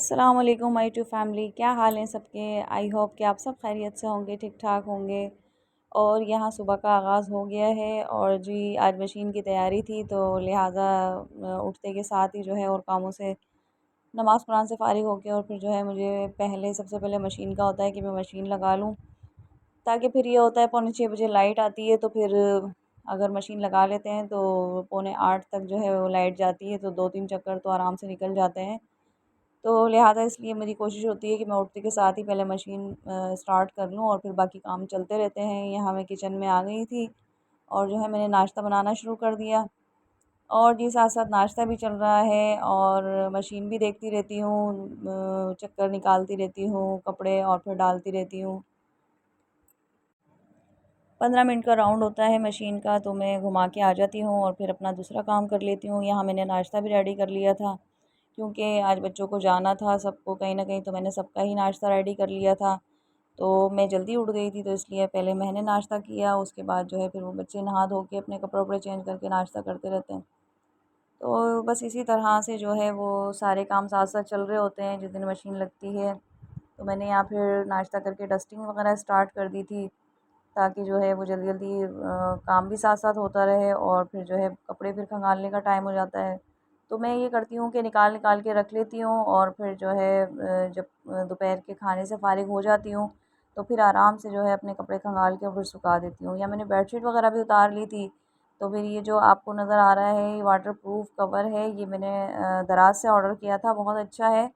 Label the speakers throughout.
Speaker 1: अस्सलाम वालेकुम my to family. क्या हाल है सबके। आई होप कि आप सब खैरियत से होंगे, ठीक ठाक होंगे। और यहाँ सुबह का आगाज़ हो गया है और जी आज मशीन की तैयारी थी, तो लिहाजा उठते के साथ ही जो है और कामों से नमाज़ कुरान से फ़ारिग होके और फिर जो है मुझे सबसे पहले मशीन का होता है कि मैं मशीन लगा लूँ, ताकि फिर ये होता है पौने 6 बजे लाइट आती है, तो फिर अगर मशीन लगा लेते हैं तो पौने 8 तक जो है वो लाइट जाती है, तो 2-3 चक्कर तो आराम से निकल जाते हैं। तो लिहाजा इसलिए मेरी कोशिश होती है कि मैं उठते के साथ ही पहले मशीन स्टार्ट कर लूँ और फिर बाकी काम चलते रहते हैं। यहाँ मैं किचन में आ गई थी और जो है मैंने नाश्ता बनाना शुरू कर दिया और जी साथ साथ नाश्ता भी चल रहा है और मशीन भी देखती रहती हूँ, चक्कर निकालती रहती हूँ, कपड़े और फिर डालती रहती हूँ। 15 मिनट का राउंड होता है मशीन का, तो मैं घुमा के आ जाती हूँ और फिर अपना दूसरा काम कर लेती हूँ। यहाँ मैंने नाश्ता भी रेडी कर लिया था, क्योंकि आज बच्चों को जाना था सबको कहीं ना कहीं, तो मैंने सबका ही नाश्ता रेडी कर लिया था। तो मैं जल्दी उठ गई थी, तो इसलिए पहले मैंने नाश्ता किया, उसके बाद जो है फिर वो बच्चे नहा धो के अपने कपड़े वपड़े चेंज करके नाश्ता करते रहते हैं। तो बस इसी तरह से जो है वो सारे काम साथ साथ चल रहे होते हैं जिस दिन मशीन लगती है। तो मैंने यहाँ फिर नाश्ता करके डस्टिंग वगैरह स्टार्ट कर दी थी, ताकि जो है वो जल्दी जल्दी काम भी साथ साथ होता रहे और फिर जो है कपड़े फिर खंगालने का टाइम हो जाता है। तो मैं ये करती हूँ कि निकाल निकाल के रख लेती हूँ और फिर जो है जब दोपहर के खाने से फ़ारिग हो जाती हूँ, तो फिर आराम से जो है अपने कपड़े खंगाल के फिर सुखा देती हूँ। या मैंने बेडशीट वगैरह भी उतार ली थी। तो फिर ये जो आपको नज़र आ रहा है ये वाटर प्रूफ कवर है, ये मैंने दराज से ऑर्डर किया था। बहुत अच्छा है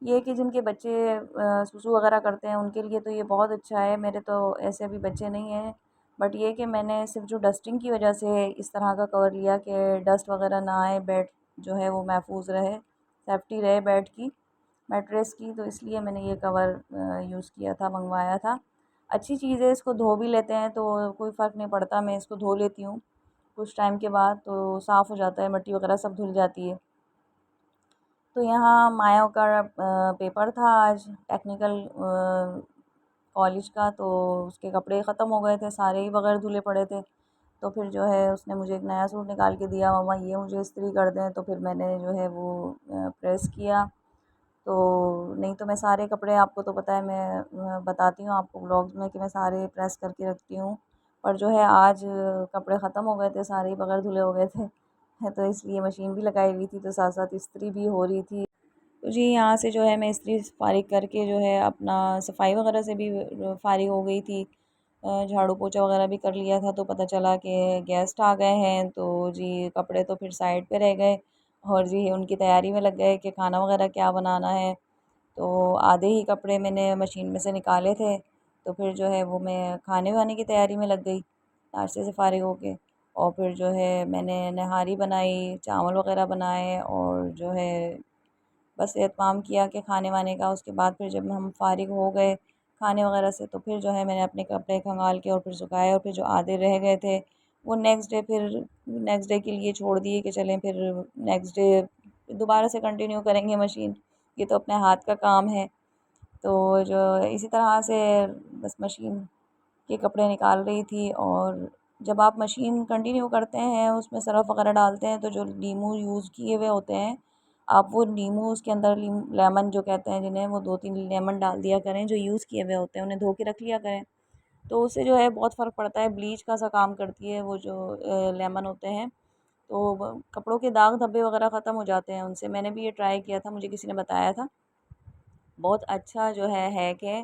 Speaker 1: ये, कि जिनके बच्चे सुसु वगैरह करते हैं उनके लिए तो ये बहुत अच्छा है। मेरे तो ऐसे अभी बच्चे नहीं हैं, बट ये कि मैंने सिर्फ जो डस्टिंग की वजह से इस तरह का कवर लिया कि डस्ट वगैरह ना आए, बेड जो है वो महफूज रहे, सेफ्टी रहे बेड की, मैट्रेस की। तो इसलिए मैंने ये कवर यूज़ किया था, मंगवाया था। अच्छी चीज़ है, इसको धो भी लेते हैं तो कोई फ़र्क नहीं पड़ता। मैं इसको धो लेती हूँ कुछ टाइम के बाद, तो साफ़ हो जाता है, मिट्टी वगैरह सब धुल जाती है। तो यहाँ माया का पेपर था आज, टेक्निकल कॉलेज का, तो उसके कपड़े ख़त्म हो गए थे, सारे ही बगैर धुले पड़े थे। तो फिर जो है उसने मुझे एक नया सूट निकाल के दिया, मम्मा ये मुझे इस्त्री कर दें। तो फिर मैंने जो है वो प्रेस किया। तो नहीं तो मैं सारे कपड़े, आपको तो पता है मैं बताती हूँ आपको व्लॉग्स में कि मैं सारे प्रेस करके रखती हूँ, पर जो है आज कपड़े ख़त्म हो गए थे, सारे ही बगैर धुले हो गए थे। तो इसलिए मशीन भी लगाई हुई थी, तो साथ साथ इस्त्री भी हो रही थी। तो जी यहाँ से जो है मैं इस्त्री फ़ारिग करके जो है अपना सफाई वगैरह से भी फ़ारिग हो गई थी। झाड़ू पोछा वगैरह भी कर लिया था, तो पता चला कि गेस्ट आ गए हैं, तो जी कपड़े तो फिर साइड पे रह गए और जी उनकी तैयारी में लग गए कि खाना वगैरह क्या बनाना है। तो आधे ही कपड़े मैंने मशीन में से निकाले थे, तो फिर जो है वो मैं खाने वाने की तैयारी में लग गई नाश्ते से फ़ारिग होके। और फिर जो है मैंने नहारी बनाई, चावल वगैरह बनाए और जो है बस एहतमाम किया कि खाने वाने का। उसके बाद फिर जब हम फ़ारिग हो गए खाने वगैरह से, तो फिर जो है मैंने अपने कपड़े खंगाल के और फिर सुखाए और फिर जो आधे रह गए थे वो नेक्स्ट डे के लिए छोड़ दिए कि चलें फिर नेक्स्ट डे दोबारा से कंटिन्यू करेंगे मशीन, ये तो अपने हाथ का काम है। तो जो इसी तरह से बस मशीन के कपड़े निकाल रही थी। और जब आप मशीन कंटिन्यू करते हैं, उसमें सरफ़ वगैरह डालते हैं, तो जो नींबू यूज़ किए हुए होते हैं, आप वो नींबू उसके अंदर लेमन जो कहते हैं जिन्हें, वो 2-3 लेमन डाल दिया करें। जो यूज़ किए हुए होते हैं उन्हें धो के रख लिया करें, तो उससे जो है बहुत फ़र्क पड़ता है। ब्लीच का सा काम करती है वो जो लेमन होते हैं। तो कपड़ों के दाग धब्बे वगैरह ख़त्म हो जाते हैं उनसे। मैंने भी ये ट्राई किया था, मुझे किसी ने बताया था, बहुत अच्छा जो है कि।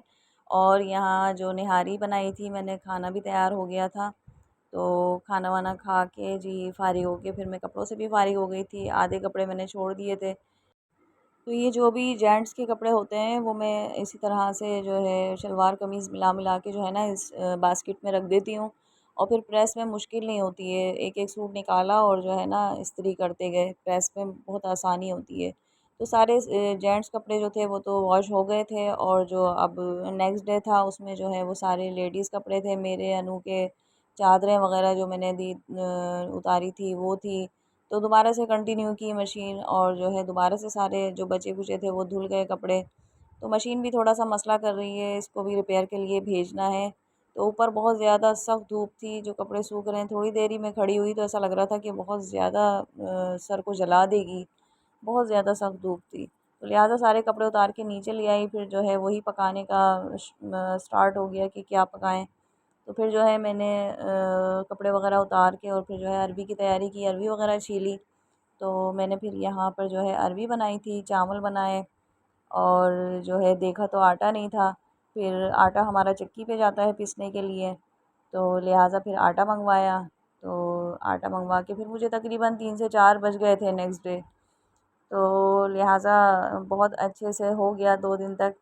Speaker 1: और यहाँ जो निहारी बनाई थी मैंने, खाना भी तैयार हो गया था। तो खाना वाना खा के जी फ़ारिग हो के फिर मैं कपड़ों से भी फ़ारिग हो गई थी, आधे कपड़े मैंने छोड़ दिए थे। तो ये जो भी जेंट्स के कपड़े होते हैं वो मैं इसी तरह से जो है शलवार कमीज़ मिला मिला के जो है ना इस बास्केट में रख देती हूँ। और फिर प्रेस में मुश्किल नहीं होती है, एक एक सूट निकाला और जो है ना इस्त्री करते गए, प्रेस में बहुत आसानी होती है। तो सारे जेंट्स कपड़े जो थे वो तो वॉश हो गए थे, और जो अब नेक्स्ट डे था उसमें जो है वो सारे लेडीज़ कपड़े थे, मेरे अनु के चादरें वगैरह जो मैंने दी उतारी थी वो थी। तो दोबारा से कंटिन्यू की मशीन, और जो है दोबारा से सारे जो बचे कुचे थे वो धुल गए कपड़े। तो मशीन भी थोड़ा सा मसला कर रही है, इसको भी रिपेयर के लिए भेजना है। तो ऊपर बहुत ज़्यादा सख्त धूप थी, जो कपड़े सूख रहे हैं, थोड़ी देर ही में खड़ी हुई तो ऐसा लग रहा था कि बहुत ज़्यादा सर को जला देगी, बहुत ज़्यादा सख्त धूप थी। तो लिहाजा सारे कपड़े उतार के नीचे ले आई। फिर जो है वही पकाने का स्टार्ट हो गया कि क्या पकाएं। तो फिर जो है मैंने कपड़े वगैरह उतार के और फिर जो है अरवी की तैयारी की, अरवी वगैरह छीली। तो मैंने फिर यहाँ पर जो है अरवी बनाई थी, चावल बनाए, और जो है देखा तो आटा नहीं था। फिर आटा हमारा चक्की पे जाता है पीसने के लिए, तो लिहाजा फिर आटा मंगवाया। तो आटा मंगवा के फिर मुझे तकरीबन 3 से 4 बज गए थे नेक्स्ट डे। तो लिहाजा बहुत अच्छे से हो गया 2 दिन तक।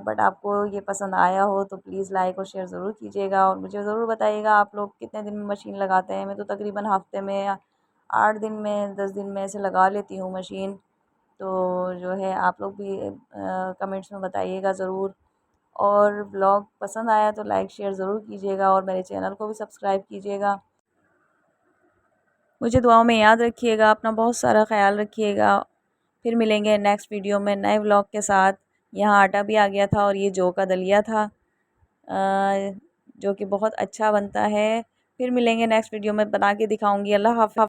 Speaker 1: बट आपको ये पसंद आया हो तो प्लीज़ लाइक और शेयर ज़रूर कीजिएगा, और मुझे ज़रूर बताइएगा आप लोग कितने दिन में मशीन लगाते हैं। मैं तो तकरीबन हफ़्ते में या 8 दिन में 10 दिन में ऐसे लगा लेती हूँ मशीन। तो जो है आप लोग भी कमेंट्स में बताइएगा ज़रूर। और ब्लॉग पसंद आया तो लाइक शेयर ज़रूर कीजिएगा, और मेरे चैनल को भी सब्सक्राइब कीजिएगा। मुझे दुआओं में याद रखिएगा, अपना बहुत सारा ख्याल रखिएगा। फिर मिलेंगे नेक्स्ट वीडियो में नए व्लॉग के साथ। यहाँ आटा भी आ गया था और ये जौ का दलिया था, जो कि बहुत अच्छा बनता है। फिर मिलेंगे नेक्स्ट वीडियो में, बना के दिखाऊंगी। अल्लाह हाफ़िज़।